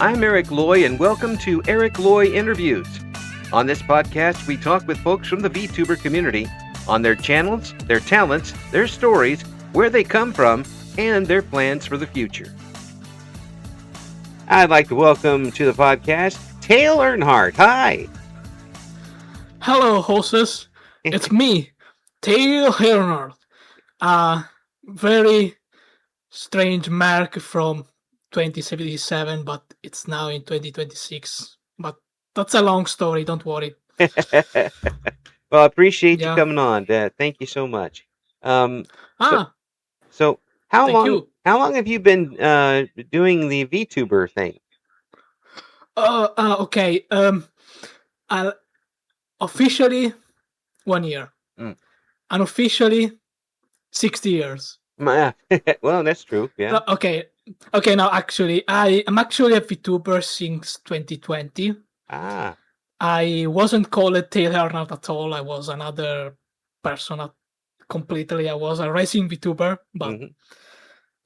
I'm Eric Loy, and welcome to Eric Loy Interviews. On this podcast, we talk with folks from the VTuber community on their channels, their talents, their stories, where they come from, and their plans for the future. I'd like to welcome to the podcast Dale Earnhardt. Hi. Hello, hostess. It's me, Earnhardt. A very strange mark from 2077, but it's now in 2026. But that's a long story. Don't worry. Well, I appreciate you Yeah. coming on. Thank you so much. So how Thank long? you. How long have you been doing the VTuber thing? Okay. Officially 1 year. Unofficially 60 years. Well, that's true. Yeah. Okay. Now, actually, I'm actually a VTuber since 2020. Ah. I wasn't called Earnhardt at all. I was another person completely. I was a racing VTuber, but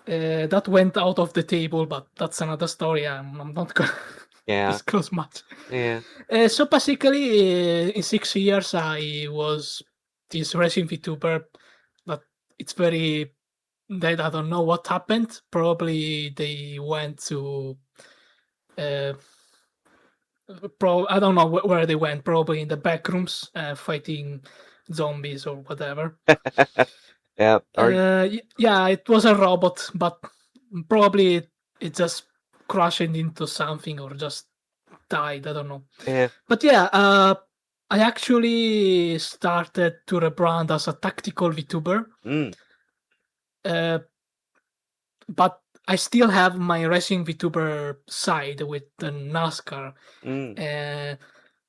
that went out of the table. But that's another story. I'm not going to disclose much. Yeah. So basically, in 6 years, I was this racing VTuber. But it's very. I don't know what happened. Probably they went to. I don't know where they went. Probably in the back rooms, fighting zombies or whatever. Yeah. Yeah, it was a robot, but probably it just crashed into something or just died. I don't know. Yeah. But yeah, I actually started to rebrand as a tactical VTuber. But I still have my racing VTuber side with the NASCAR.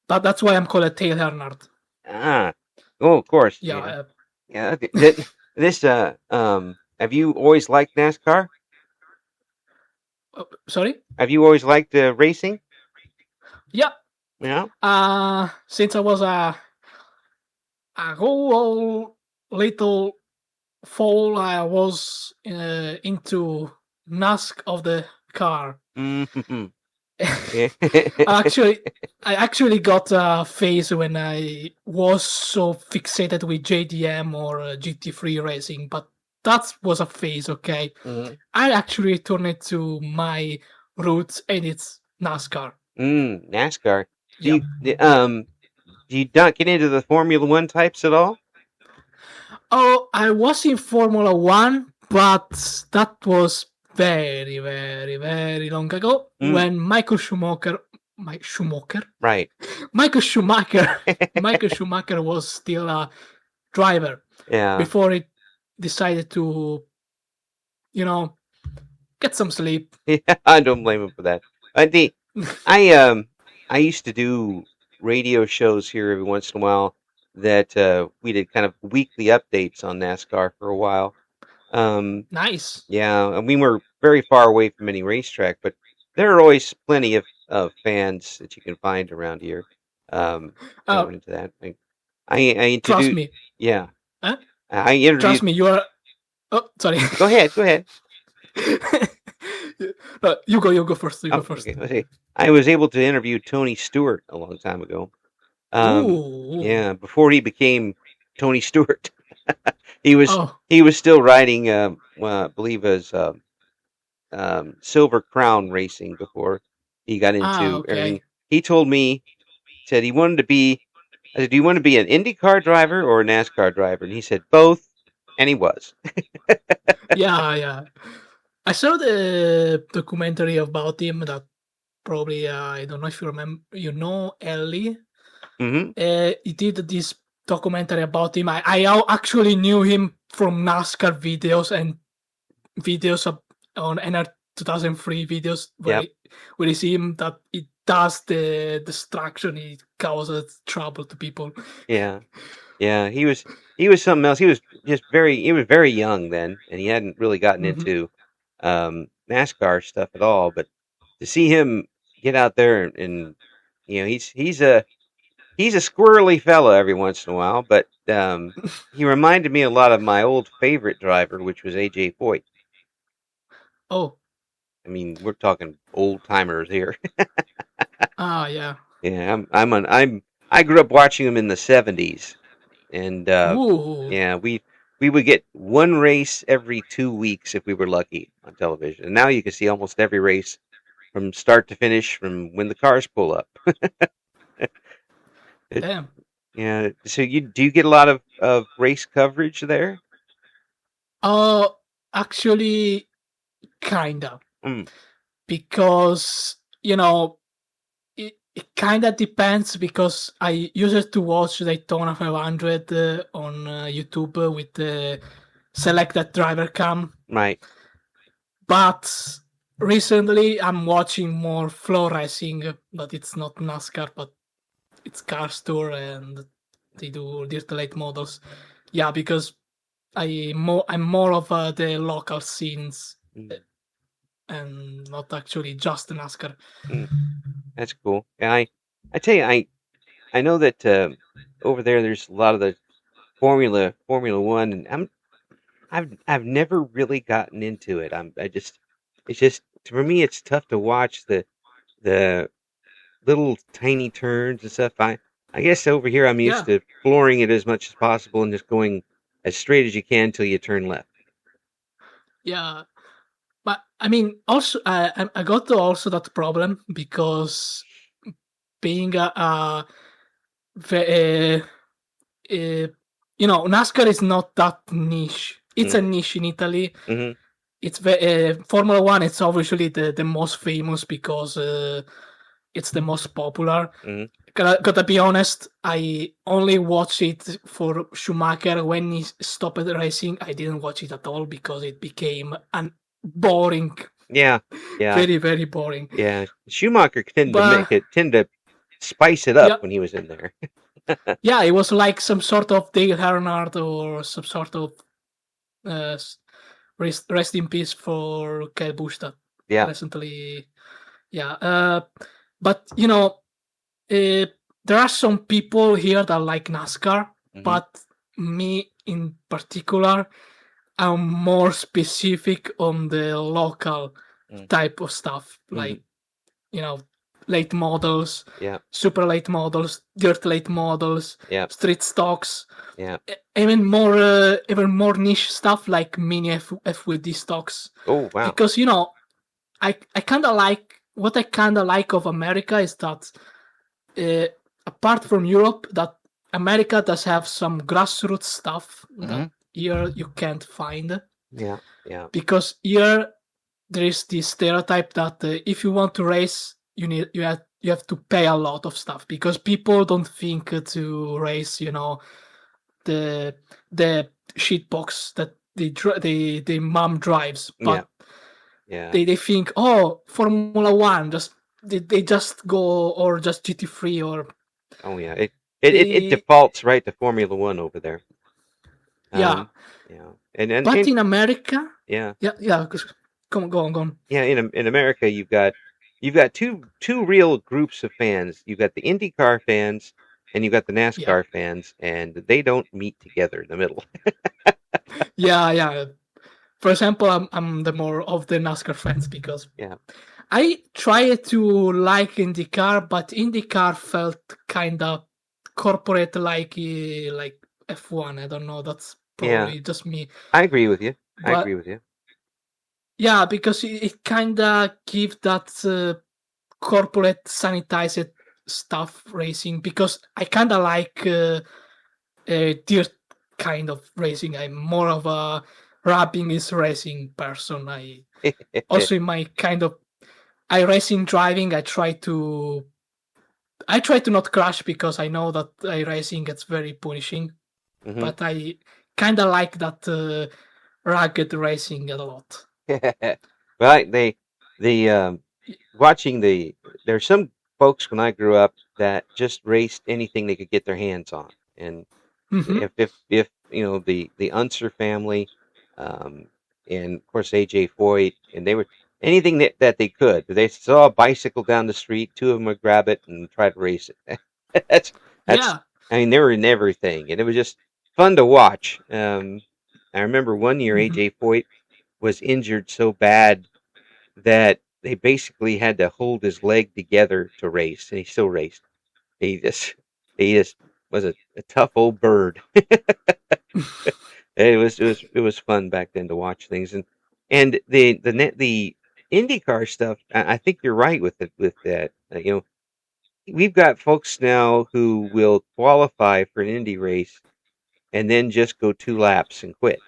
But that's why I'm called Earnhardt. Ah. Oh, of course. Yeah. Yeah. Have you always liked NASCAR? Sorry? Have you always liked racing? Yeah. Yeah. Since I was a little fall, I was into NASCAR of the car. I actually got a phase when I was so fixated with JDM or GT3 racing, but that was a phase, okay? I actually returned to my roots, and it's NASCAR. NASCAR. Do you not get into the Formula One types at all? Oh, I was in Formula One, but that was very, very, very long ago when Michael Schumacher. Right. Michael Schumacher was still a driver. Yeah. Before he decided to, get some sleep. Yeah, I don't blame him for that. I used to do radio shows here every once in a while that we did kind of weekly updates on NASCAR for a while. Nice. Yeah, and we were very far away from any racetrack, but there are always plenty of fans that you can find around here. Into that. I introduced. Trust me. Yeah. Huh? I introduced. Trust me, you are. Oh, sorry. Go ahead. No, you go first. Okay. I was able to interview Tony Stewart a long time ago. Yeah, before he became Tony Stewart. he was still riding, I believe, as Silver Crown Racing before he got into everything. He told me, said he wanted to be. I said, "Do you want to be an IndyCar driver or a NASCAR driver?" And he said both, and he was. Yeah. I saw the documentary about him that probably I don't know if you remember. You know Ellie. He did this documentary about him. I actually knew him from NASCAR videos and videos on NR 2003 videos where you see him that it does the destruction. He causes trouble to people. Yeah. He was something else. He was very young then, and he hadn't really gotten into NASCAR stuff at all. But to see him get out there and he's a squirrely fella every once in a while, but he reminded me a lot of my old favorite driver, which was AJ Foyt. Oh, I mean, we're talking old timers here. Ah, yeah. Yeah, I grew up watching them in the '70s, and Ooh, yeah, we would get one race every 2 weeks if we were lucky on television. And now you can see almost every race from start to finish from when the cars pull up. It, damn. yeah. So you get a lot of race coverage there? Uh, Actually, kinda, Mm, because it kind of depends because I used to watch Daytona 500 on YouTube with the selected driver cam, right. but recently I'm watching more flow racing, but it's not NASCAR, but it's Cars Tour and they do dirt late models. Yeah, because I'm more of the local scenes Mm, and not actually just NASCAR. mm, that's cool. And I tell you, I know that over there there's a lot of the Formula One, and I've never really gotten into it. I just it's just for me it's tough to watch the little tiny turns and stuff. I guess over here I'm used Yeah, to flooring it as much as possible and just going as straight as you can until you turn left. yeah. But I mean, also I got to also that problem because being ve- NASCAR is not that niche. It's Mm, a niche in Italy. mm-hmm, It's Formula One. It's obviously the most famous because it's the most popular. mm-hmm. Gotta be honest, I only watched it for Schumacher when he stopped racing. I didn't watch it at all because it became an boring, Yeah, yeah, very very boring. yeah. Schumacher tended to But tend to spice it up yeah, when he was in there. yeah, it was like some sort of Dale Earnhardt or some sort of uh, rest in peace for Kyle Busch that Yeah. recently. Yeah, but uh, there are some people here that like NASCAR, Mm-hmm, but me in particular, I'm more specific on the local mm, type of stuff, mm-hmm. like you know, late models, Yeah, super late models, dirt late models, yeah, street stocks, yeah. even more niche stuff like mini FWD stocks, Oh wow. because I kind of like what I kind of like of America is that uh, apart from Europe, that America does have some grassroots stuff Mm-hmm. that here you can't find Yeah, yeah, because here there is this stereotype that if you want to race, you have to pay a lot of stuff because people don't think to race, the the shitbox that the mom drives, yeah, but yeah. they think, oh, Formula One, just they just go or just GT3 or Oh yeah. It they defaults right to Formula One over there. yeah. Um, yeah, and But in America, yeah, yeah, yeah. Come on, go on, go on. yeah. In America, you've got two real groups of fans. You've got the IndyCar fans, and you've got the Yeah, NASCAR fans, and they don't meet together in the middle. yeah, yeah. For example, I'm the more of the NASCAR fans because Yeah, I tried to like IndyCar, but IndyCar felt kind of corporate like F1. I don't know. That's yeah. probably just me, I agree with you. I but agree with you. yeah, because it kind of gives that corporate sanitized stuff racing because I kind of like dirt kind of racing. I'm more of a rapping is racing person. I also in my kind of I racing driving. I try to not crash because I know that I racing gets very punishing. Hmm. But I kind of like that rugged racing a lot. Well, the watching there's some folks when I grew up that just raced anything they could get their hands on, and Hmm. if the Unser family, um, and of course AJ Foyt, and they were anything that they could. They saw a bicycle down the street, two of them would grab it and try to race it. that's that's Yeah. I mean they were in everything, and it was just fun to watch. I remember one year Hmm. AJ Foyt was injured so bad that they basically had to hold his leg together to race, and he still raced. He just he just was a tough old bird. It was fun back then to watch things, and the IndyCar stuff. I think you're right with it with that. We've got folks now who will qualify for an Indy race and then just go 2 laps and quit,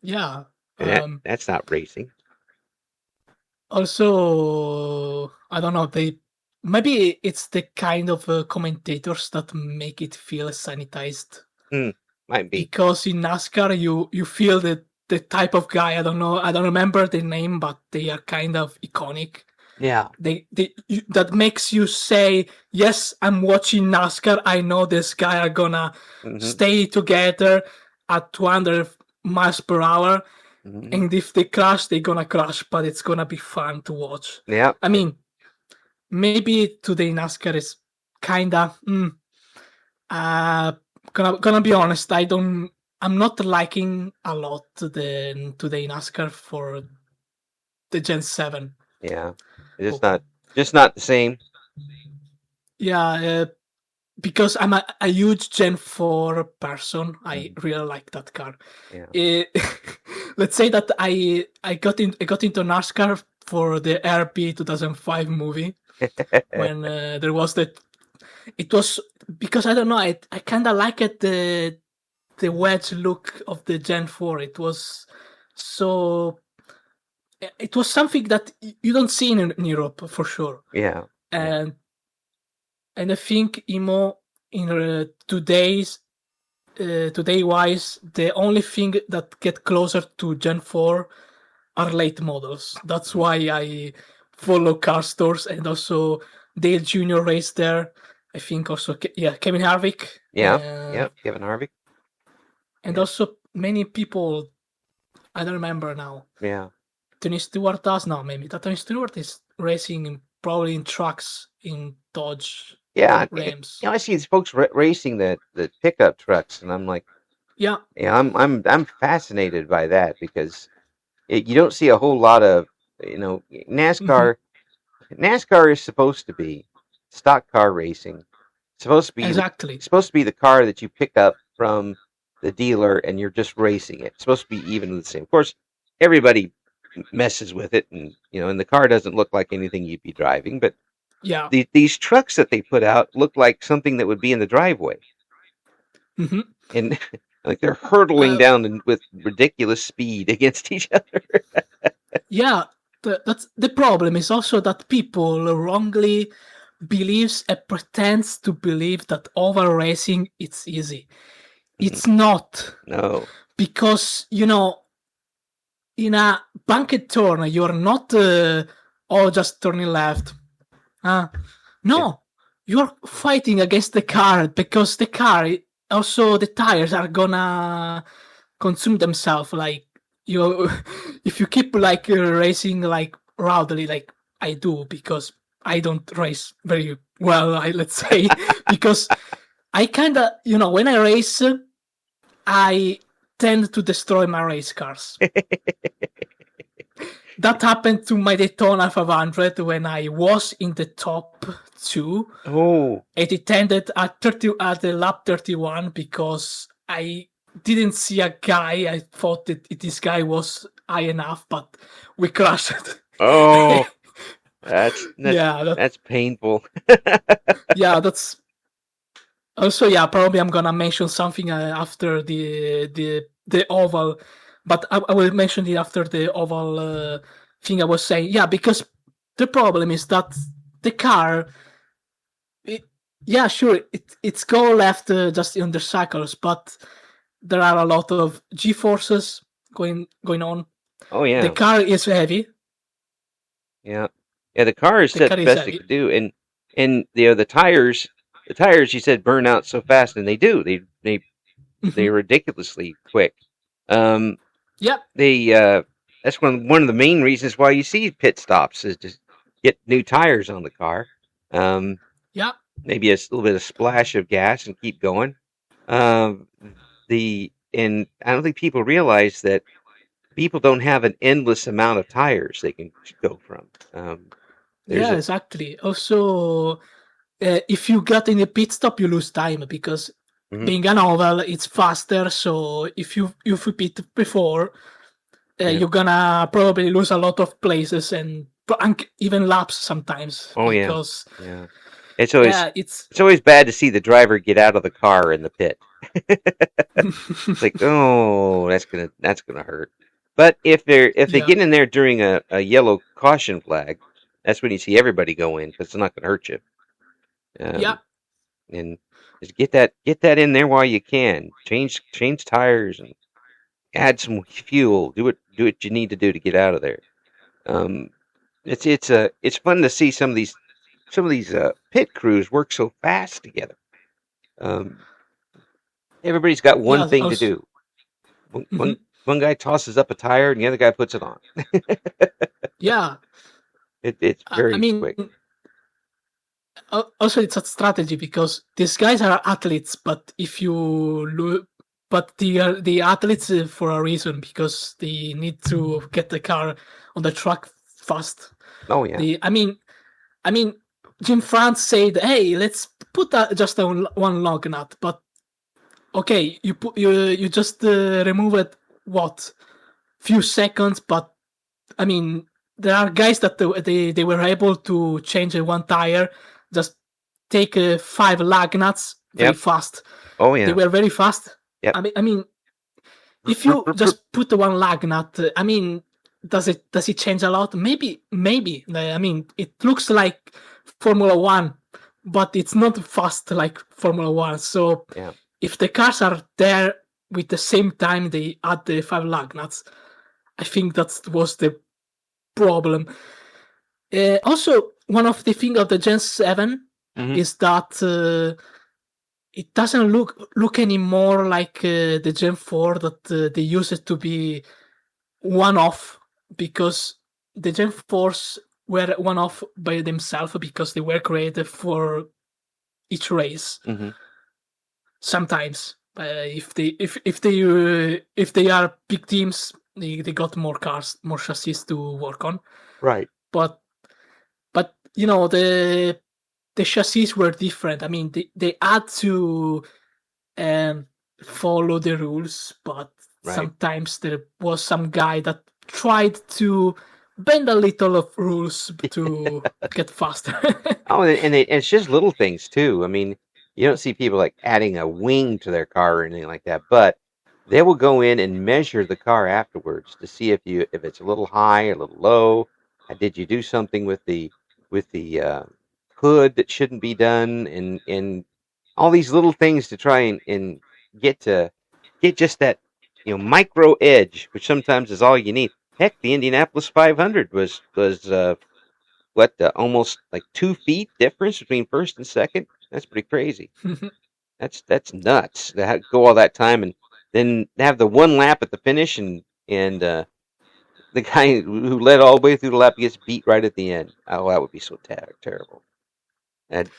Yeah. and that's not racing. Also, I don't know. They maybe it's the kind of commentators that make it feel sanitized. Might be. Because in NASCAR, you feel the type of guy. I don't know. I don't remember the name, but they are kind of iconic. Yeah. That makes you say, yes, I'm watching NASCAR. I know this guy are gonna stay together at 200 miles per hour. And if they crash, they're gonna crash, but it's gonna be fun to watch. Yeah. I mean, maybe today NASCAR is kinda. Gonna be honest. I'm not liking a lot the today NASCAR for the Gen 7. Yeah. It's just not the same. Yeah, because I'm a huge Gen 4 person. I really like that car. Yeah. Let's say that I got into NASCAR for the RP 2005 movie when there was that. It was because I don't know. I kind of like it the wedge look of the Gen 4. It was so. It was something that you don't see in Europe for sure. Yeah. And I think Imo in today wise, the only thing that get closer to Gen 4 are late models. That's why I follow car stores, and also Dale Jr. raced there. I think also Kevin Harvick. Yeah, Kevin Harvick. And also many people, I don't remember now. Yeah. Tony Stewart does now, maybe. Tony Stewart is racing probably in trucks in Dodge. Yeah, Rams. I see these folks racing the pickup trucks, and I'm like, yeah, I'm fascinated by that because you don't see a whole lot of NASCAR. NASCAR is supposed to be stock car racing. It's supposed to be exactly. Supposed to be the car that you pick up from the dealer and you're just racing it. It's supposed to be even the same. Of course, everybody messes with it, and and the car doesn't look like anything you'd be driving, but yeah, these trucks that they put out look like something that would be in the driveway, and like they're hurtling down with ridiculous speed against each other. Yeah, that's the problem. Is also that people wrongly believes and pretends to believe that oval racing it's easy. It's not. No, because in a banked turn, you're not just turning left. No, you're fighting against the car because the car, also the tires are gonna consume themselves. Like if you keep like racing like rowdily, like I do, because I don't race very well. Let's say because I kind of when I race, I tend to destroy my race cars. That happened to my Daytona 500 when I was in the top 2. Oh. It ended at the lap 31 because I didn't see a guy. I thought that this guy was high enough, but we crashed. Oh, that's painful. Yeah, that's also probably I'm gonna mention something after the oval, but I will mention it after the oval thing I was saying. Yeah, because the problem is that the car, sure, it's go left just in the cycles, but there are a lot of G-forces going on. Oh yeah, the car is heavy. Yeah, the car is set the best it could do, and the tires. The tires, you said, burn out so fast, and they do. They're ridiculously quick. Yeah. That's one of the main reasons why you see pit stops is to get new tires on the car. Yeah. Maybe a little bit of splash of gas and keep going. And I don't think people realize that people don't have an endless amount of tires they can go from. There's Yeah, a exactly. Also, if you get in a pit stop, you lose time because mhm, being an oval, it's faster. So if you pit before, yeah. you're gonna probably lose a lot of places and even laps sometimes Oh yeah, because yeah. It's always yeah, it's it's always bad to see the driver get out of the car in the pit. It's like, oh, that's gonna hurt. But if they yeah, get in there during a yellow caution flag, that's when you see everybody go in because it's not gonna hurt you. yeah, Um, and just get that in there while you can. Change tires and add some fuel. Do what you need to do to get out of there. Um, it's fun to see some of these pit crews work so fast together. Um, everybody's got one yeah. thing to Also, do. One, mhm, one, one guy tosses up a tire and the other guy puts it on. yeah. It's I very mean, quick. also it's a strategy because these guys are athletes, but if you look, but the athletes for a reason because they need to get the car on the track fast. Oh yeah, I mean, Jim France said, "Hey, let's put just one log nut." But okay, you just remove it what few seconds, but I mean, there are guys that they were able to change one tire, just take 5 lug nuts very yep. fast. Oh They yeah, were very fast. yep. I mean, if you just put the one lug nut, I mean, does it change a lot? Maybe. I mean, it looks like Formula One, but it's not fast like Formula One. So Yeah, if the cars are there with the same time they add the 5 lug nuts, I think that was the problem. Also, one of the things of the Gen 7 hmm is that it doesn't look anymore like the Gen 4 that they used it to be one off because the Gen 4s were one off by themselves because they were created for each race. hmm Sometimes, if they are big teams, they got more cars, more chassis to work on. right. But the chassis were different. I mean, they had to um, follow the rules, but Right. sometimes there was some guy that tried to bend a little of rules to get faster. Oh, and it's just little things too. I mean, you don't see people like adding a wing to their car or anything like that, but they will go in and measure the car afterwards to see if it's a little high or a little low. Did you do something with the hood that shouldn't be done, and all these little things to try and get to get just that micro edge, which sometimes is all you need. Heck, the Indianapolis 500 was what almost like 2 feet difference between first and second. That's pretty crazy. That's nuts to go all that time and then have the one lap at the finish and the guy who led all the way through the lap gets beat right at the end. Oh, that would be so terrible. And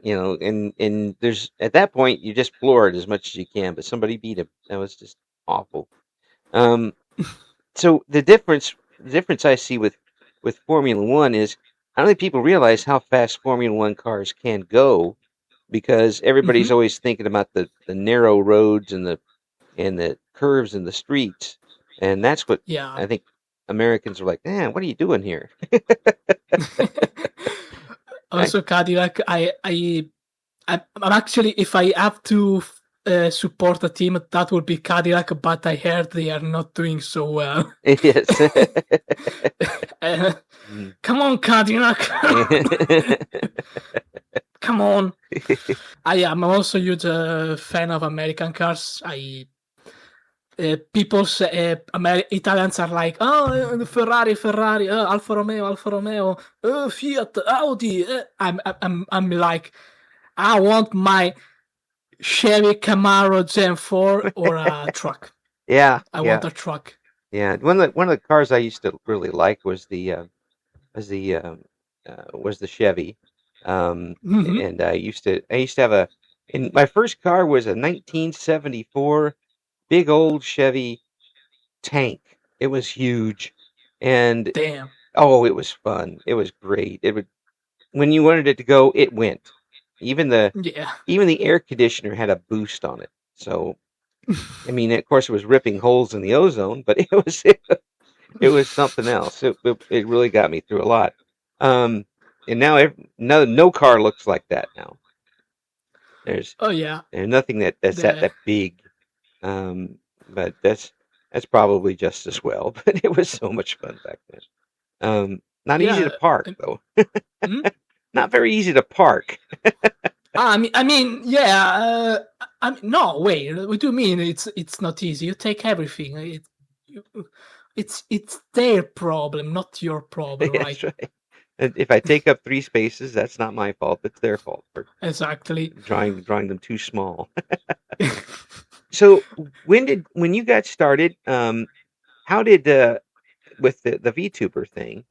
and there's at that point you just floor it as much as you can, but somebody beat him. That was just awful. Um, so the difference I see with Formula One is I don't think people realize how fast Formula One cars can go because everybody's Mhm. always thinking about the narrow roads and the curves in the streets, and that's what Yeah. I think Americans are like. Man, what are you doing here? I, Also, Cadillac, I'm actually, if I have to support a team, that would be Cadillac, but I heard they are not doing so well. yes. Uh, Mm. come on, Cadillac! Come on! I am also a huge fan of American cars. People say Italians are like, oh, Ferrari, Alfa Romeo, Fiat, Audi. I'm like, I want my Chevy Camaro Gen 4 or a truck. Yeah, I yeah, want a truck. yeah. One of the cars I used to really like was the was the Chevy, Hmm. and I used to have and my first car was a 1974 big old Chevy tank. It was huge, and Damn. oh, it was fun. It was great. It would when you wanted it to go, it went. Even the Yeah. even the air conditioner had a boost on it. So I mean, of course, it was ripping holes in the ozone, but it was something else. It really got me through a lot. Um, and now no car looks like that now. There's Oh yeah. there's nothing that's The that big. But that's probably just as well. But it was so much fun back then. Not easy to yeah. park though. Hmm? Not very easy to park. Yeah. No, wait. What do you mean? It's not easy. You take everything. It's their problem, not your problem, right? That's right. And if I take up 3 spaces, that's not my fault. It's their fault for Exactly. drawing them too small. So when you got started, how did with the VTuber thing?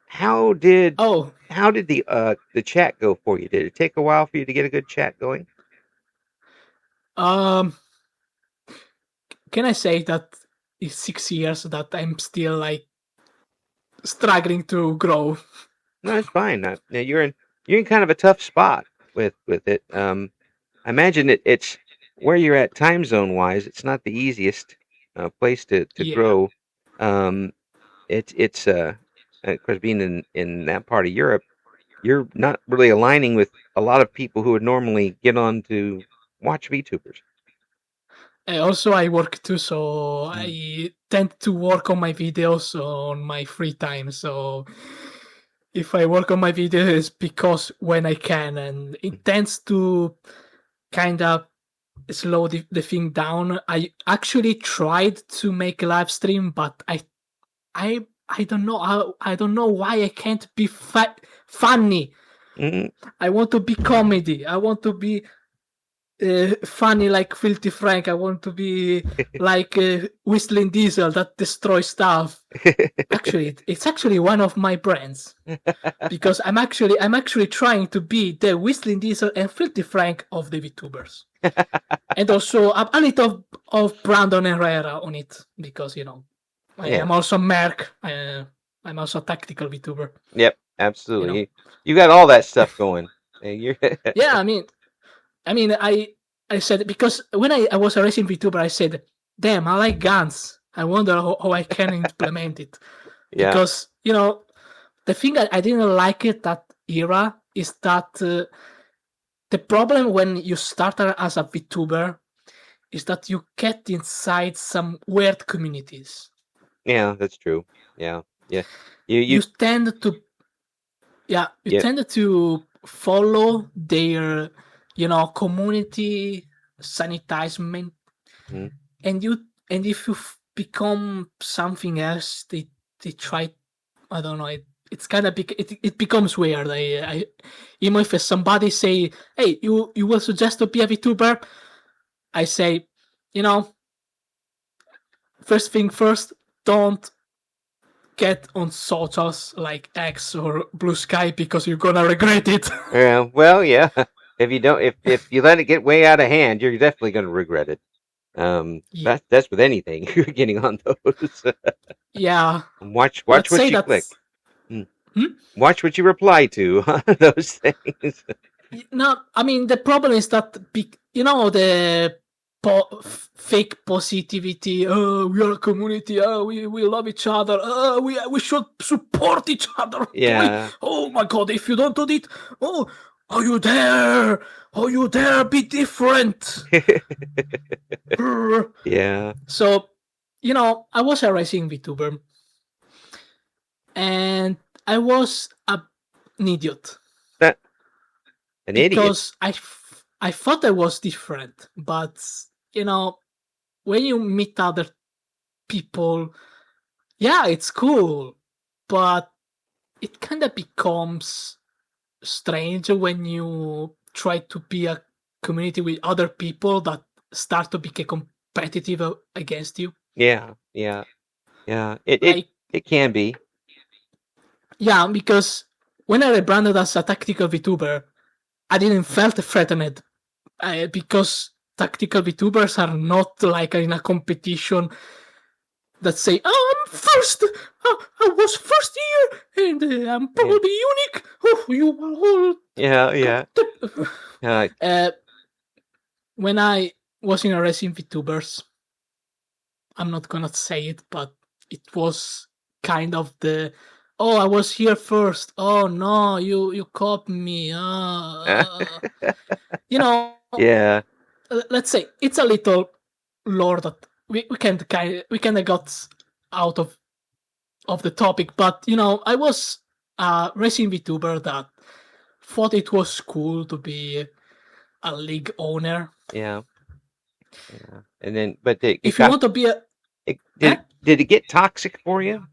How did Oh, how did the chat go for you? Did it take a while for you to get a good chat going? um, can I say that it's 6 years that I'm still like struggling to grow? No, it's fine. Now you're in kind of a tough spot with it. I imagine it's where you're at time zone wise. It's not the easiest place to Yeah. grow. Um, it's of course being in that part of Europe, you're not really aligning with a lot of people who would normally get on to watch VTubers. Also, I work too, so Mm. I tend to work on my videos on my free time. So if I work on my videos, it's because when I can, and it tends to kind of slow the thing down. I actually tried to make a live stream, but I don't know how, I don't know why I can't be funny. Mm. I want to be comedy. I want to be funny like Filthy Frank. I want to be like Whistling Diesel that destroys stuff. Actually, it's actually one of my brands because I'm actually trying to be the Whistling Diesel and Filthy Frank of the VTubers, and also a little of Brandon Herrera on it because I Yeah. am also Merc. I'm also a tactical VTuber. Yep. You Absolutely. know. You got all that stuff going. And you're Yeah, I said because when I was a racing VTuber, I said, "Damn, I like guns. I wonder how I can implement it." yeah. Because the thing I didn't like it that era is that the problem when you start as a VTuber is that you get inside some weird communities. Yeah, that's true. Yeah. Yeah. You You tend to you yeah. tend to follow their community sanitizement, Mm. and if you become something else, they try. I don't know. It's kind of it becomes weird. Even if somebody say, "Hey, you will suggest to be a VTuber," I say, you know, first thing first, don't get on socials like X or Blue Sky because you're gonna regret it. Yeah. Well, yeah. If you let it get way out of hand, you're definitely going to regret it. Yeah, That's with anything. You're getting on those. yeah. Watch Let's what say you that. click. Mm. Hmm? Watch what you reply to on those things. No, I mean the problem is that the fake positivity. Oh, we are a community. Oh, we love each other. Oh, we should support each other. Yeah. Oh my God! If you don't do it, oh, are you there? Are you there? Be different. yeah. So, I was a racing VTuber, and I was an idiot That an idiot. because I thought I was different, but you know, when you meet other people, yeah, it's cool, but it kind of becomes strange when you try to be a community with other people that start to become competitive against you. Yeah. Yeah. Yeah. Like, It can be. yeah, because when I rebranded as a tactical VTuber, I didn't felt threatened because tactical VTubers are not like in a competition that say, "Oh, I'm first. I was first here, and I'm probably unique." Oh, you are all. Yeah. When I was in a racing VTubers, I'm not gonna say it, but it was kind of the, "Oh, I was here first. Oh no, you caught me." You know, Yeah. let's say it's a little lore that we kind of got out of the topic, but I was a racing VTuber that thought it was cool to be a league owner. Yeah. And then, but it If you got want to be a, eh? did it get toxic for you?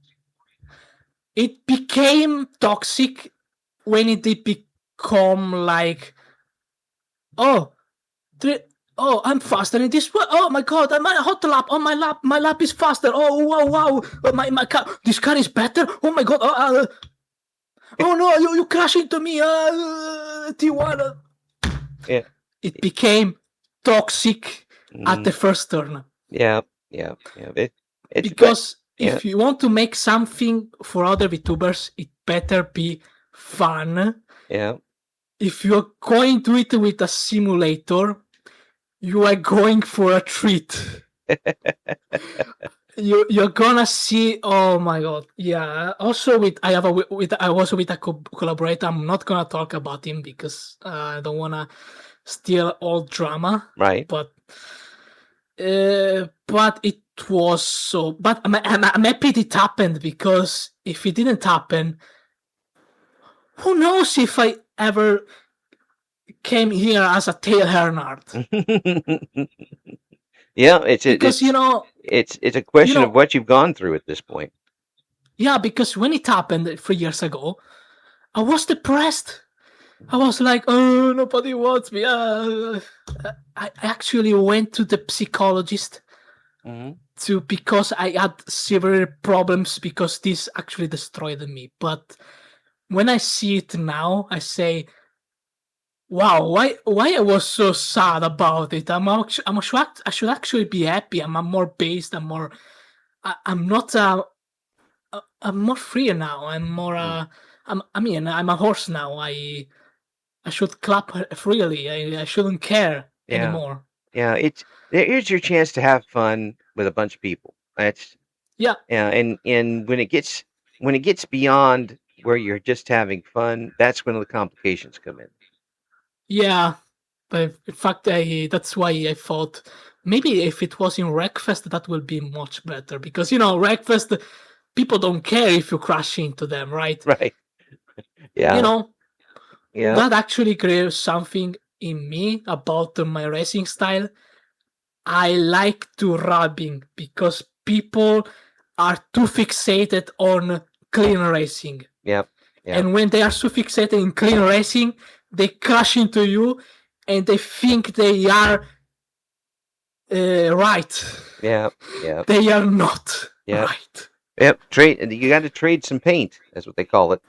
It became toxic when it did become like, oh, oh, I'm faster in this. Oh my god, I'm a hot lap. Oh, my lap is faster. Oh wow. Oh, my car, this car is better. Oh my god. Oh no, you crash into me. Tijuana. Yeah. It became toxic at the first turn. Yeah. Because if you want to make something for other VTubers, it better be fun. Yeah. If you're going to it with a simulator, you are going for a treat. You're gonna see. Oh my god! Yeah. Also, I was with a collaborator. I'm not gonna talk about him because I don't wanna steal all drama. Right. But it was so. But I'm happy it happened, because if it didn't happen, who knows if I ever came here as a tail Earnhardt. Yeah, it's a question of what you've gone through at this point. Yeah, because when it happened 3 years ago, I was depressed. I was like, oh, nobody wants me. I actually went to the psychologist because I had severe problems, because this actually destroyed me. But when I see it now, I say, wow, why I was so sad about it? I should actually be happy. I'm more based. I'm more free now. I'm more. I'm a horse now. I should clap freely. I shouldn't care anymore. Yeah, here's your chance to have fun with a bunch of people. Yeah. And when it gets beyond where you're just having fun, that's when the complications come in. Yeah, but in fact, that's why I thought maybe if it was in Wreckfest, that will be much better, because Wreckfest, people don't care if you crash into them, right? Right. Yeah. Yeah. That actually creates something in me about my racing style. I like to rubbing, because people are too fixated on clean racing. Yep. And when they are so fixated in clean racing, they crash into you and they think they are right. Yeah. They are not right. Yep. You got to trade some paint. That's what they call it.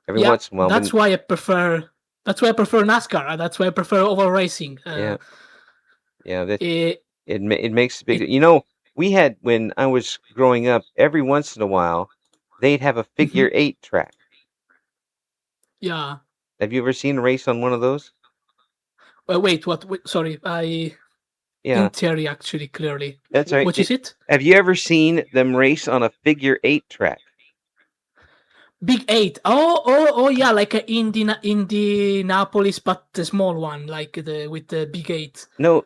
Every once in a while. That's why I prefer NASCAR. That's why I prefer oval racing. Yeah. It makes a big. We had, when I was growing up, every once in a while, they'd have a figure 8 track. Yeah. Have you ever seen a race on one of those? Wait, what? Sorry, I didn't hear you actually clearly. That's right. Which is it? Have you ever seen them race on a figure 8 track? Big 8. Oh, yeah, like Indianapolis, but the small one, like with the big 8. No,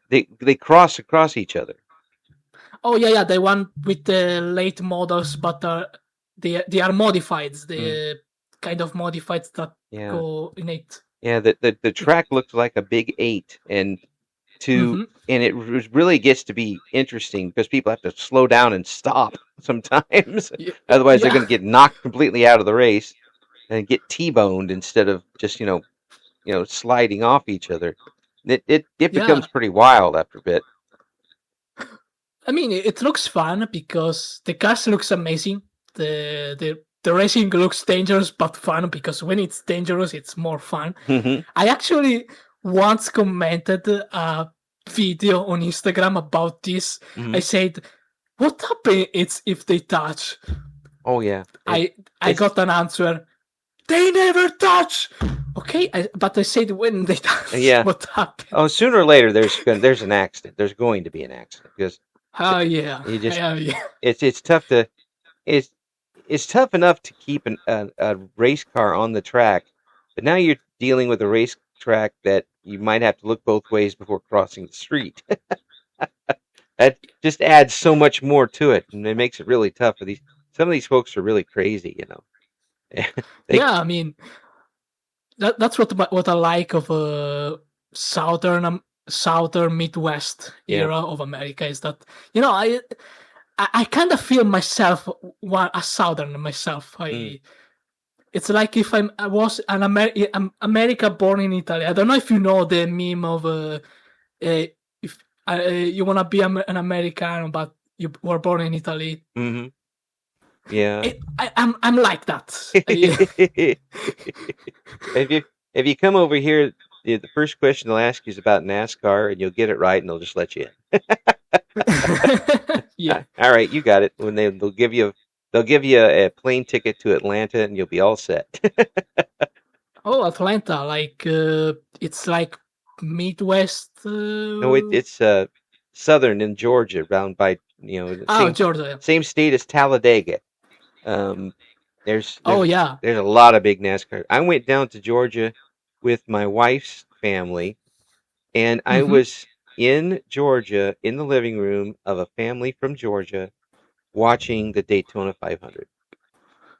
they cross across each other. Oh yeah, the one with the late models, but they are modified. The kind of modified that go in 8. Yeah, the track looks like a big 8, and it really gets to be interesting because people have to slow down and stop sometimes. Otherwise, they're going to get knocked completely out of the race and get T-boned instead of just sliding off each other. It becomes pretty wild after a bit. I mean, it looks fun because the cars looks amazing. The racing looks dangerous but fun, because when it's dangerous, it's more fun. I actually once commented a video on Instagram about this. I said, what happens it's if they touch? Oh yeah, I it's got an answer. They never touch. Okay, but I said when they touch, yeah. what Oh, happens? sooner or later there's an accident. There's going to be an accident because Oh yeah, you just yeah. it's tough to it's it's tough enough to keep a race car on the track, but now you're dealing with a race track that you might have to look both ways before crossing the street. That just adds so much more to it, and it makes it really tough for these. Some of these folks are really crazy, you know. they Yeah, I mean that's what I like of southern Midwest yeah. era of America is that I kind of feel myself a southern myself. Mm, It's like if I was I'm America born in Italy. I don't know if you know the meme of if you wanna be an American but you were born in Italy. hmm Yeah. I'm like that. if you if you come over here, the first question they'll ask you is about NASCAR, and you'll get it right, and they'll just let you in. Yeah. All right, you got it. When they'll give you a plane ticket to Atlanta, and you'll be all set. Oh, Atlanta, like it's like Midwest. No, it's southern in Georgia, around by the Oh, same Georgia. same state as Talladega. Um, there's Oh, there's yeah. there's a lot of big NASCAR. I went down to Georgia with my wife's family, and I Mm-hmm. was in Georgia in the living room of a family from Georgia watching the Daytona 500,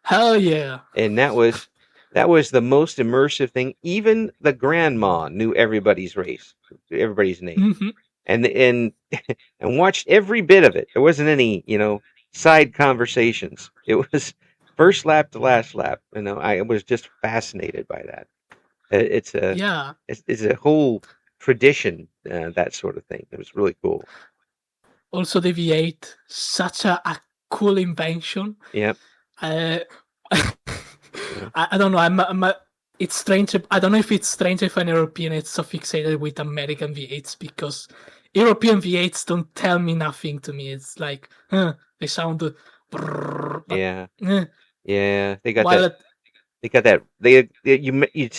Hell yeah. and that was the most immersive thing. Even the grandma knew everybody's name, Mm-hmm. and and watched every bit of it. There wasn't any side conversations. It was first lap to last lap. I was just fascinated by that. It's a Yeah. it's a whole tradition, that sort of thing. It was really cool. Also, the V8, such a cool invention. Yep. Uh, Yeah. I don't know. It's strange. I don't know if it's strange if an European is so fixated with American V8s because European V8s don't tell me nothing to me. It's like they sound, but Yeah. Yeah. They got while that. They got that. You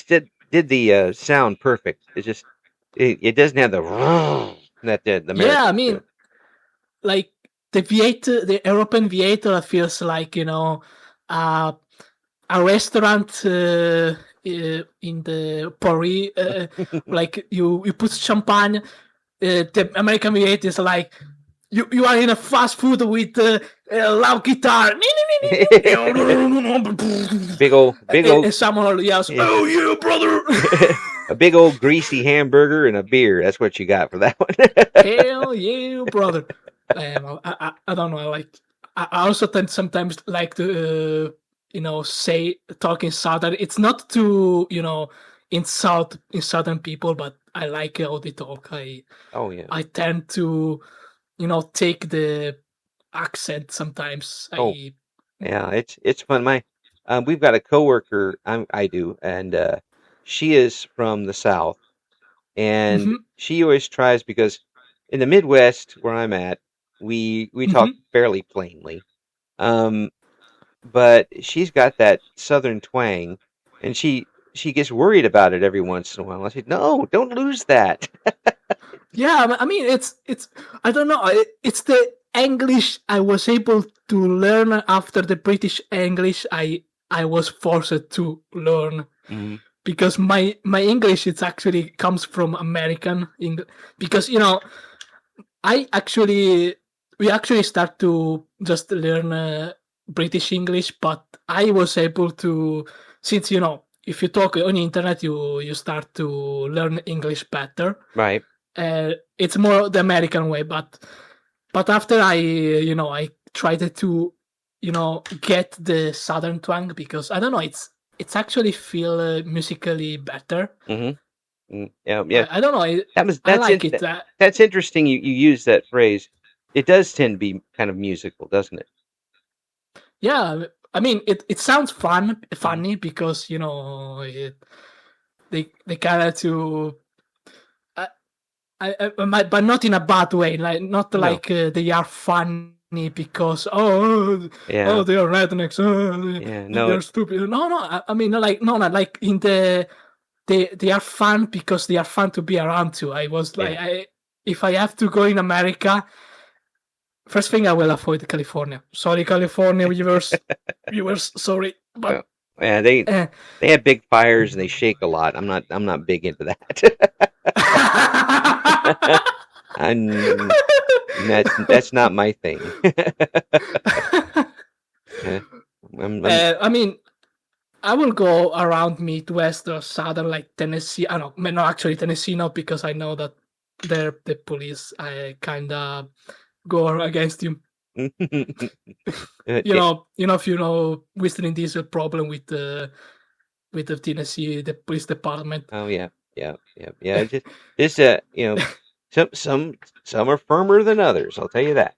did the sound perfect. It's just it doesn't have the that the yeah, I Americans do. mean, like the V8, the European V8 feels like uh, a restaurant in the Paris, like you put champagne. The American V8 is like you are in a fast food with a loud guitar. Big old And someone yells, yeah. "Oh yeah, brother!" A big old greasy hamburger and a beer. That's what you got for that one. Hell yeah, brother! I don't know. I also tend sometimes like to say talking southern. It's not to insult people, but I like how they talk. Oh yeah. I tend to take the accent sometimes. Oh yeah. It's fun. We've got a coworker. I do, and she is from the South, and Mhm, she always tries because in the Midwest where I'm at, we talk mhm. fairly plainly. Um, but she's got that Southern twang, and she gets worried about it every once in a while. I said, no, don't lose that. Yeah, I mean it's I don't know. It's the English I was able to learn after the British English I was forced to learn Mhm. because my English it's actually comes from American English because I actually we actually start to just learn British English, but I was able to since if you talk on the internet you start to learn English better. Right. It's more the American way, but after I tried to get the southern twang because I don't know it's actually feel musically better. Mhm. Yeah. Yeah. I don't know. That was I that's like in it. that's interesting. You use that phrase. It does tend to be kind of musical, doesn't it? Yeah, I mean it sounds Mhm. funny because they kind of to but not in a bad way. Like not No. like they are fun because Yeah, they are rednecks, yeah, no, they're stupid. No, no, I mean like no, not like in the they are fun because they are fun to be around to. I was yeah. like, if I have to go in America, first thing I will avoid California. Sorry, California viewers, sorry, but Well, yeah, uh, they have big fires and they shake a lot. I'm not big into that. I'm that's not my thing. Yeah, I'm I mean, I will go around Midwest or Southern, like Tennessee. I don't know, no, actually Tennessee not because I know that the police kind of go against you. yeah. If you know Whistling Diesel problem with the Tennessee the police department. Oh yeah, yeah, yeah, yeah. Just some are firmer than others. I'll tell you that.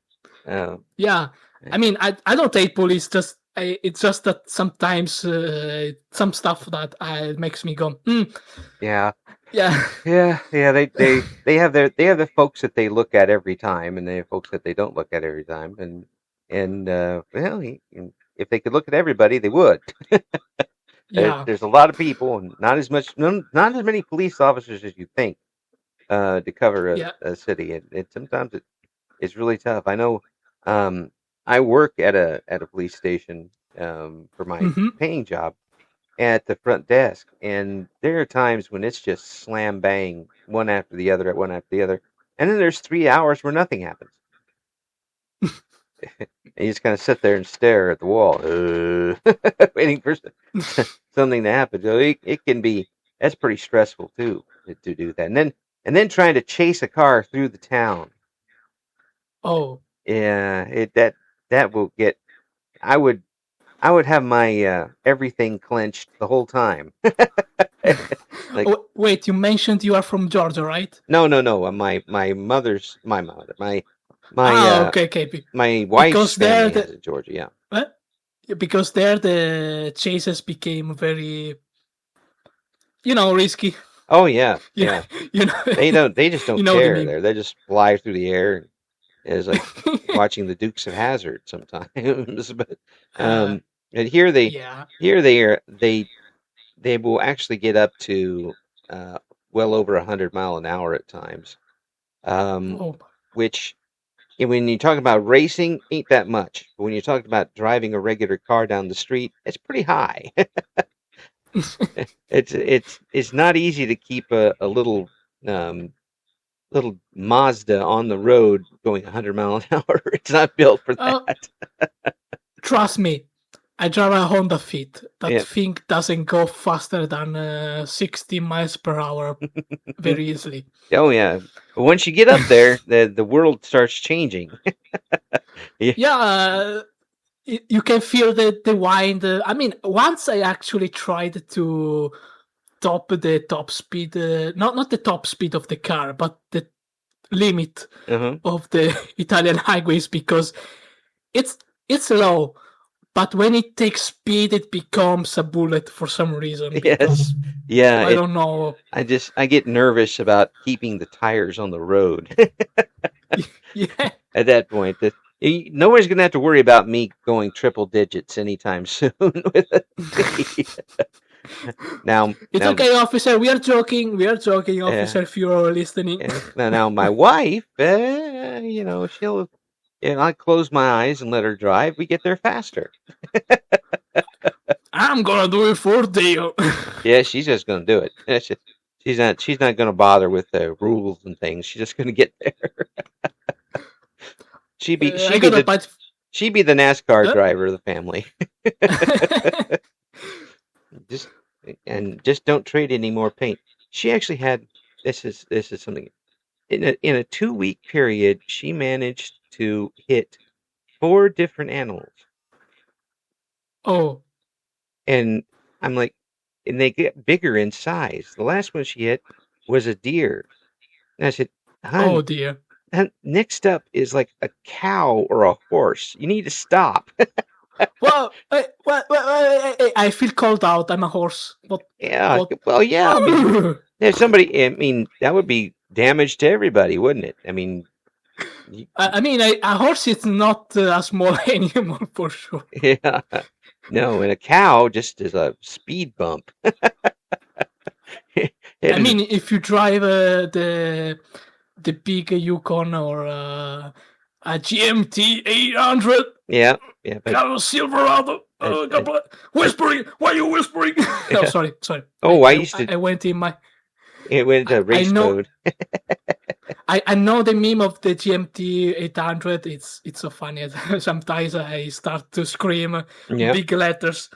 Uh, Yeah, I mean, I don't hate police. It's just that sometimes some stuff that makes me go, yeah, yeah, yeah. They have the folks that they look at every time, and they have folks that they don't look at every time. And well, if they could look at everybody, they would. yeah, There's a lot of people, and not as many police officers as you think to cover yeah. a city. Sometimes it's really tough. I know. Um, I work at a police station for my Hmm. paying job at the front desk, and there are times when it's just slam bang one after the other, one after the other, and then there's 3 hours where nothing happens. And you just kind of sit there and stare at the wall, waiting for something to happen. So it can be that's pretty stressful too to do that, and then trying to chase a car through the town. Oh, Yeah, that will get. I would I would have my everything clenched the whole time. Like oh, wait, you mentioned you are from Georgia, right? no. My mother my Ah, okay, okay. my wife's Because there family has the it, Georgia. Yeah. uh, because there the chases became very risky. Oh yeah, You know, yeah. you know, They just you don't know the care. meme. They just fly through the air. It's like watching the Dukes of Hazzard sometimes. But uh, um, and here yeah. they will actually get up to uh, well over 100 mile an hour at times. Um, Oh, which when you talk about racing, ain't that much. But when you're talking about driving a regular car down the street, it's pretty high. It's not easy to keep a um, little Mazda on the road going 100 mile an hour. It's not built for uh, that. trust me. I drive a Honda Fit. That Yeah. thing doesn't go faster than 60 miles per hour very easily. Oh yeah. But once you get up there, the world starts changing. Yeah. Yeah, you can feel the wind. I mean, once I actually tried to top the top speed, not the top speed of the car, but the limit Uh-huh. of the Italian highways because it's it's low, but when it takes speed, it becomes a bullet for some reason Yes. because Yeah. I don't know. I get nervous about keeping the tires on the road. Yeah, At that point, nobody's gonna have to worry about me going triple digits anytime soon with it. it's Now, okay, officer. We are joking. We are joking, uh, officer. If you are listening. now, my wife, she'll, I close my eyes and let her drive. We get there faster. I'm gonna do it for Dale. Yeah, she's just gonna do it. She's not gonna bother with the rules and things. She's just gonna get there. I got a bite. She'd be the NASCAR Huh? driver of the family. Just just don't trade any more paint. She actually had this is something in a 2 week period. She managed to hit 4 different animals, Oh, and I'm like, and they get bigger in size. The last one she hit was a deer, and I said, oh "Hun, dear. next up is like a cow or a horse. You need to stop." Well, I feel called out. I'm a horse. Yeah, What? well, yeah. I mean, there's somebody. I mean, that would be damage to everybody, wouldn't it? I mean, I mean, a horse is not a small animal for sure. Yeah. No, and a cow just is a speed bump. I It is, mean, if you drive the big Yukon or a GMT 800, yeah, but Carlos Silverado, God bless. Whispering. Why are you whispering? No, sorry. oh, I used to. I went in my. It went into I race know. mode. I know the meme of the GMT 800. It's so funny. Sometimes I start to scream Yeah. big letters.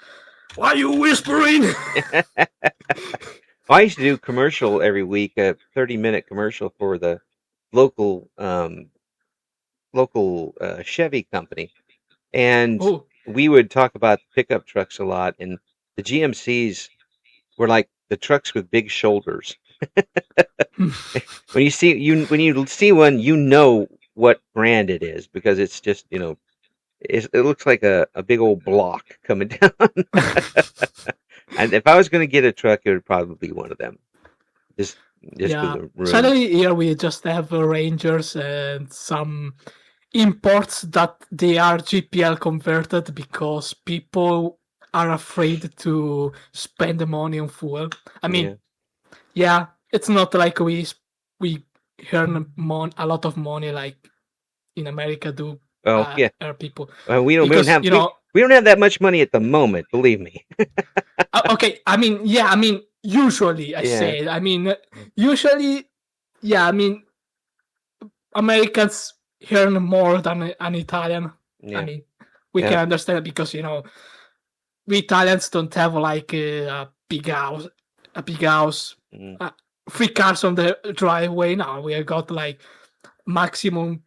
Why are you whispering? I used to do commercial every week, a 30-minute commercial for the local Chevy company, and Oh. we would talk about pickup trucks a lot, and the GMCs were like the trucks with big shoulders. When you see one, you know what brand it is because it's just it looks like a big old block coming down. And if I was going to get a truck, it would probably be one of them. Just for Yeah. the room. Sadly, here we just have Rangers and some imports that they are GPL converted because people are afraid to spend the money on fuel. I mean, yeah, it's not like we earn a lot of money like in America do. Oh yeah, people. we don't Because, have we don't have that much money at the moment. Believe me. Okay, I mean, yeah, I mean, usually I say, I mean, usually, yeah, I mean, Americans earn more than an Italian. Yeah. I mean, we can understand because we Italians don't have like a big house, three cars on the driveway. Now we have got like maximum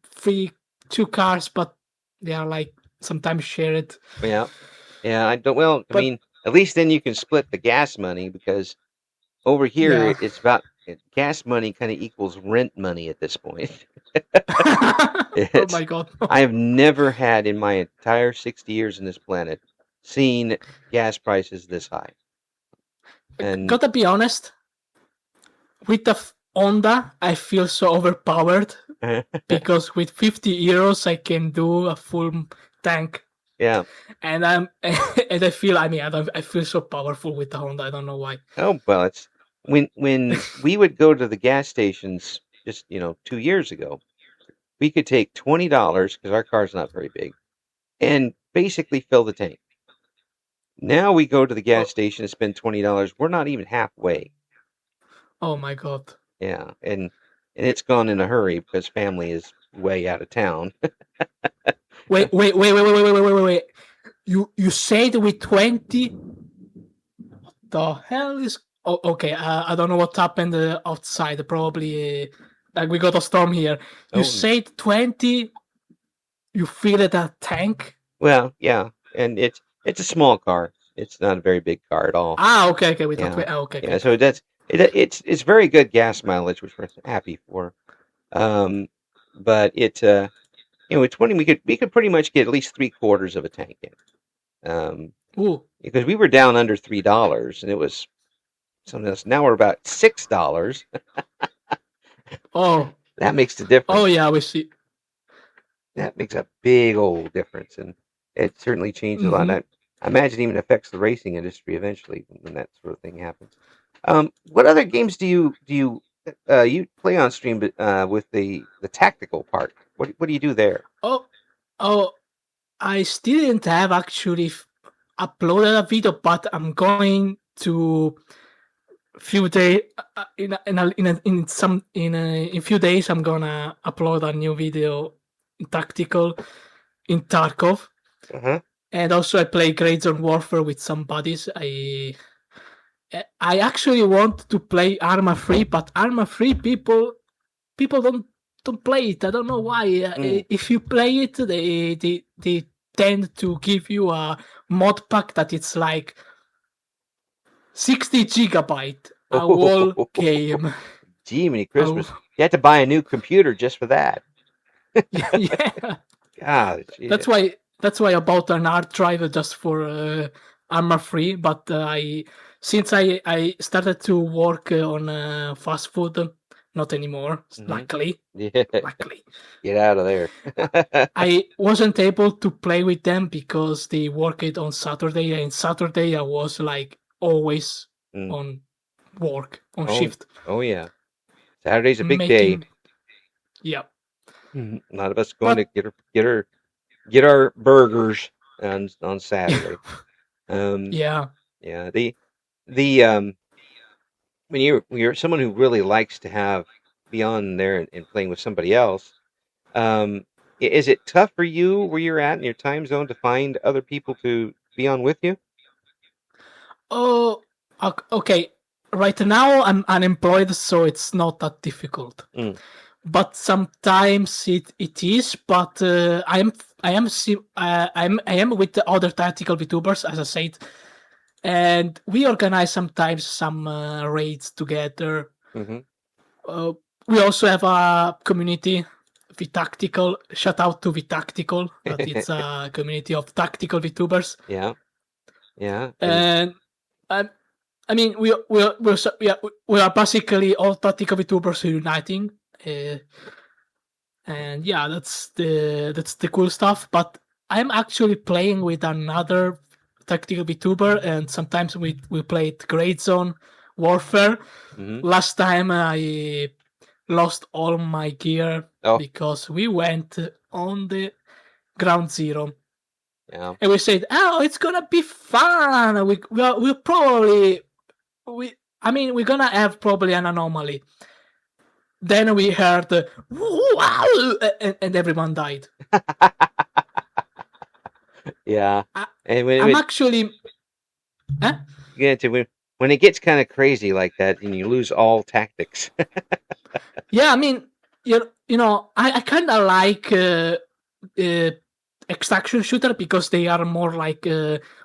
two cars, but they are like sometimes shared. Yeah, I don't. Well, I mean, at least then you can split the gas money because over here it's about gas money kind of equals rent money at this point. Oh my God! I have never had in my entire 60 years on this planet seen gas prices this high. And gotta be honest, with the Honda, I feel so overpowered because with 50 euros I can do a full tank. Yeah. And I feel I feel so powerful with the Honda. I don't know why. Oh well, it's when we would go to the gas stations just 2 years ago, we could take $20 because our car's not very big, and basically fill the tank. Now we go to the gas station and spend $20. We're not even halfway. Oh my God. Yeah, and it's gone in a hurry because family is way out of town. Wait. You said with 20? What the hell is... Oh, okay, I don't know what happened outside. Probably like we got a storm here. You said 20, you fill it a tank? Well, yeah, and it's a small car. It's not a very big car at all. Okay. Okay. Yeah, so it's very good gas mileage, which we're happy for. But it with 20 we could pretty much get at least 3/4 of a tank in. Because we were down under $3 and it was something else. Now we're about $6. Oh, that makes the difference. Oh yeah, we see. That makes a big old difference, and it certainly changed a lot. I imagine even affects the racing industry eventually when that sort of thing happens. What other games do you play on stream with the tactical part? What do you do there? Oh, I still didn't have actually uploaded a video, but I'm going to few days in a few days I'm gonna upload a new video tactical in Tarkov. And also I play Grey Zone Warfare with some buddies. I actually want to play Arma Free, but Arma Free people don't play it. I don't know why. If you play it, they tend to give you a mod pack that it's like 60 gigabyte a whole game. Gee, many Christmas! You have to buy a new computer just for that. Yeah. God, that's why I bought an hard drive just for Arma Free. But since I started to work on fast food, not anymore. Luckily, Yeah. luckily. Get out of there. I wasn't able to play with them because they worked on Saturday, and Saturday I was like always Mm. on work, on Oh, shift. oh yeah. Saturday's a big day. Making, yeah. A lot of us going to But get our burgers on Saturday. Um, yeah. yeah. The when you're someone who really likes to have be on there and playing with somebody else, um, is it tough for you where you're at in your time zone to find other people to be on with you? Oh, okay. Right now I'm unemployed, so it's not that difficult. Mm. But sometimes it is. But I am with the other tactical VTubers, as I said, and we organize sometimes some raids together. Mm-hmm. Uh, we also have a community, VTactical. Shout out to VTactical, that it's a community of tactical VTubers. Yeah, yeah, and And um, I mean, we are basically all tactical VTubers uniting, uh, and yeah, that's the cool stuff. But I'm actually playing with another tactical VTuber, and sometimes we played Great Zone Warfare. mm-hmm. Last time I lost all my gear Oh, because we went on the ground zero. yeah. And we said, "Oh, it's gonna be fun. We'll probably we're gonna have probably an anomaly." Then we heard, "Wow!" and everyone died. Yeah, I, and when I'm it, actually, huh? when it gets kind of crazy like that, and you lose all tactics. Yeah. I mean, I kind of like uh, extraction shooter because they are more like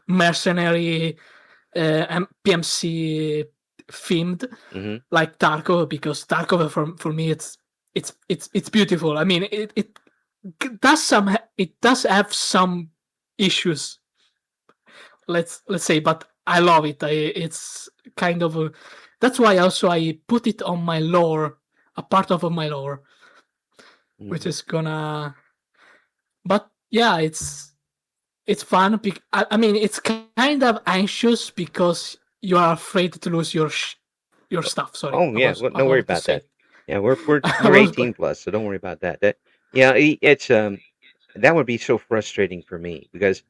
mercenary PMC themed, Mm-hmm. like Tarkov, because Tarkov for me it's beautiful. I mean, it it does have some issues, let's say, but I love it. It's kind of that's why also I put it on my lore, a part of my lore, which Mm-hmm. is gonna. But yeah, it's fun. I mean, it's kind of anxious because you are afraid to lose your stuff. Sorry, Oh yeah, well, I don't worry wanted to about say. that. Yeah, we're I we're was 18 plus, so don't worry about that. Yeah, it's that would be so frustrating for me because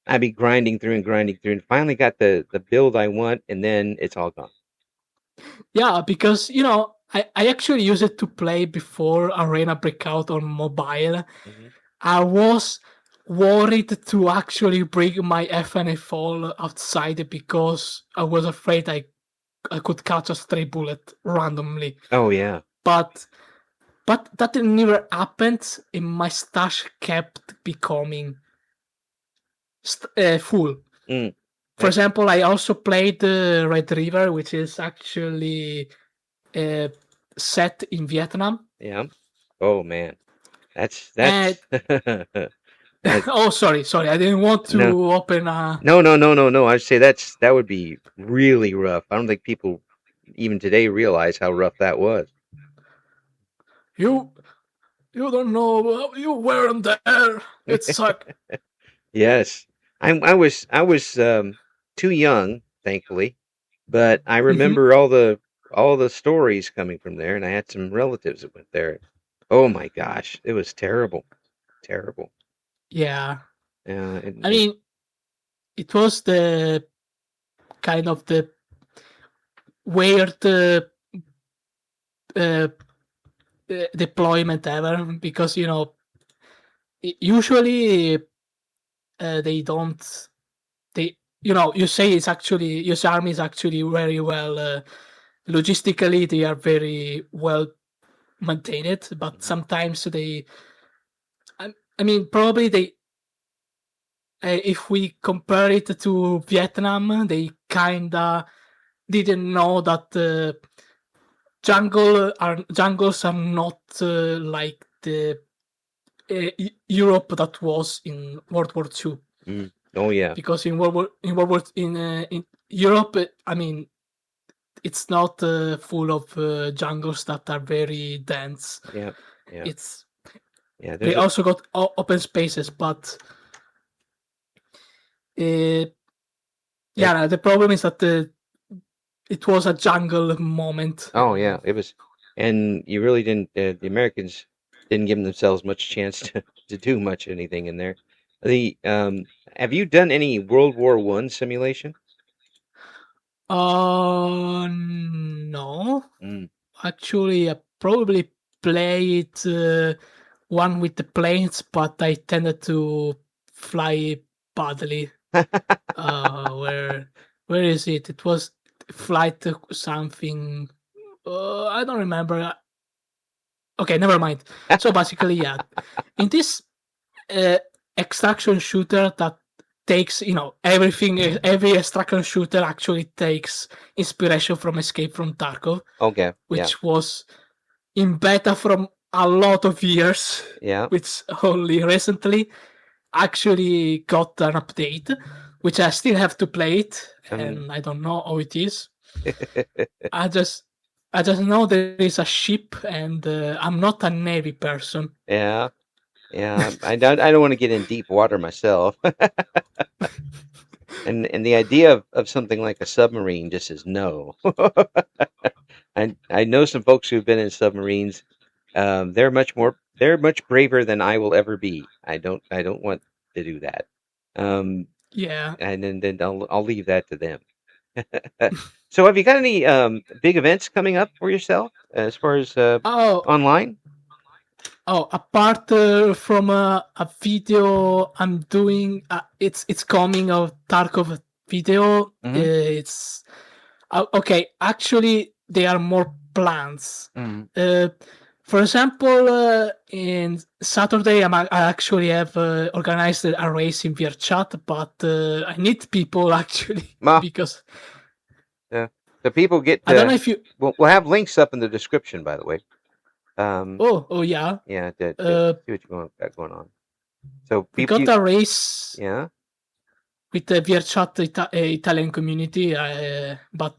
I'd be grinding through, and finally got the build I want, and then it's all gone. Yeah, because I actually used it to play before Arena Breakout on mobile. Hmm. I was worried to actually bring my FNFall outside because I was afraid I could catch a stray bullet randomly. Oh yeah. But that never happened, and my stash kept becoming full. Mm, For that's example, I also played Red River, which is actually uh, set in Vietnam. yeah. Oh man, And that's that. oh, sorry, I didn't want No, to open a. no. I'd say that would be really rough. I don't think people even today realize how rough that was. You you don't know, you weren't there. It sucked. Yes, I was too young, thankfully, but I Hmm. remember all the stories coming from there, and I had some relatives that went there. Oh my gosh, it was terrible, terrible. Yeah, I And mean, it was the kind of the weird uh, deployment ever because usually they don't they you say it's actually US Army is actually very well logistically they are very well maintained, but mhm, sometimes I mean probably they if we compare it to Vietnam, they kinda didn't know that jungles are not like the Europe that was in World War II. oh yeah, Because in World War in Europe, I mean, it's not full of jungles that are very dense. Yeah, yeah, It's yeah. they There's a also got open spaces, but uh, it. yeah, the problem is that it was a jungle moment. Oh yeah, it was, and you really didn't. The Americans didn't give themselves much chance to do much anything in there. The have you done any World War I simulation? No. Mm. Actually, I probably played one with the planes, but I tended to fly badly. Where is it? It was flight something. I don't remember. Okay, never mind. So basically, yeah, in this uh, extraction shooter that takes everything, every extraction shooter actually takes inspiration from Escape from Tarkov, Okay, yeah, which was in beta from a lot of years, yeah. which only recently actually got an update, which I still have to play it, Um, and I don't know how it is. I just I just know there is a ship, and I'm not a navy person. yeah, yeah. I don't want to get in deep water myself, and the idea of something like a submarine just is no. I know some folks who've been in submarines. They're much braver than I will ever be. I don't want to do that. Um, Yeah. and then I'll leave that to them. So have you got any big events coming up for yourself as far as Oh, online? apart from a video I'm doing, it's coming of Tarkov video. Mm-hmm. It's okay. Actually, they are more plans. Mm-hmm. Uh, for example, in Saturday, I actually have organized a race in VRChat, but I need people actually Well, because the people get I don't know if you. we'll have links up in the description, by the way. Um, Oh yeah. yeah, to Uh, see what you got going on. So we people, got a race yeah, with the VRChat Italian community, but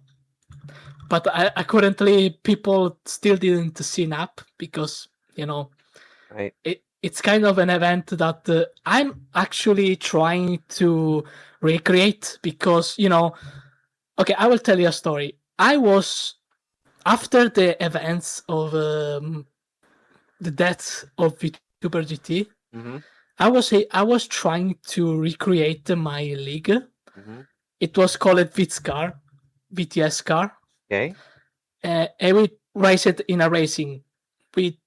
I currently people still didn't sign up because right. it's kind of an event that I'm actually trying to recreate because okay, I will tell you a story. I was after the events of the death of VTuber GT. Mm-hmm. I was trying to recreate my league. Mm-hmm. It was called VTSCAR, VTS car, Okay. and we race it in a racing. We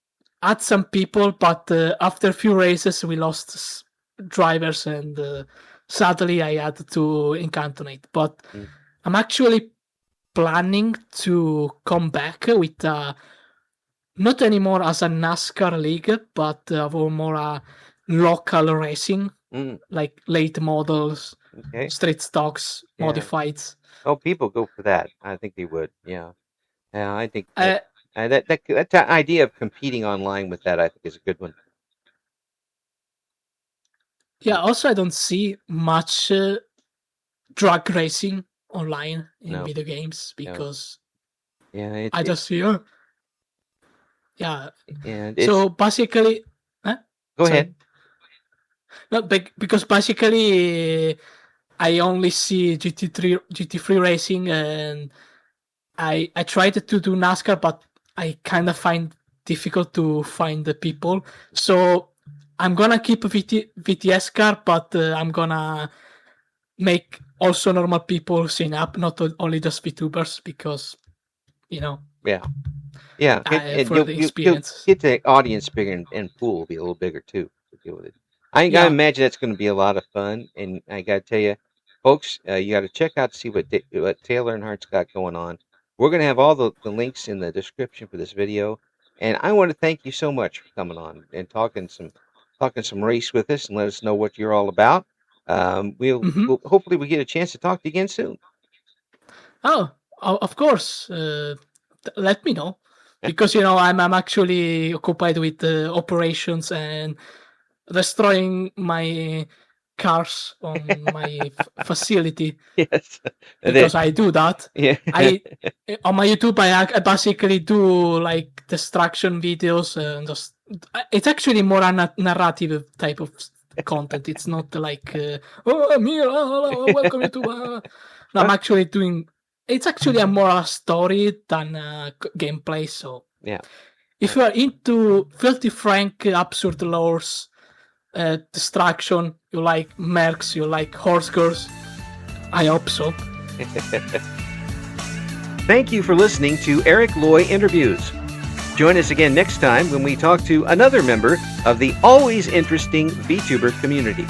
had some people, but after a few races, we lost drivers, and sadly, I had to incantonate. But Mm. I'm actually planning to come back with not anymore as a NASCAR league, but more a local racing, Mm. like late models, Okay. street stocks, Yeah. modifieds. Oh, people go for that. I think they would. Yeah. Yeah. I think Uh, that idea of competing online with that, I think, is a good one. yeah, also, I don't see much drag racing online in No. video games No. because Yeah. I just see, yeah. And it's So basically, huh? go Sorry. ahead. No, because basically, I only see GT3 racing, and I tried to do NASCAR, but I kind of find difficult to find the people. So I'm gonna keep VTS car, but I'm gonna make also normal people sign up, not only just VTubers, because you know Yeah. Yeah, and for the you'll experience. get the audience bigger, and pool will be a little bigger too to deal with it. I Yeah. imagine that's going to be a lot of fun, and I got to tell you, folks, you got to check out to see what Taylor and Hart's got going on. We're going to have all the links in the description for this video, and I want to thank you so much for coming on and talking some race with us and let us know what you're all about. Hmm. We'll hopefully we get a chance to talk to you again soon. Oh, of course. Let me know because I'm actually occupied with operations and destroying my cars on my facility. Yes. Because I do that. Yeah. I on my YouTube I basically do like destruction videos and just it's actually more a narrative type of content. It's not like oh Mira, welcome to no, I'm actually doing it's actually a more a story than gameplay. So yeah, if you are into filthy frank absurd lores, destruction, you like mercs, you like horse girls, I hope so. Thank you for listening to Eric Loy Interviews. Join us again next time when we talk to another member of the always interesting VTuber community.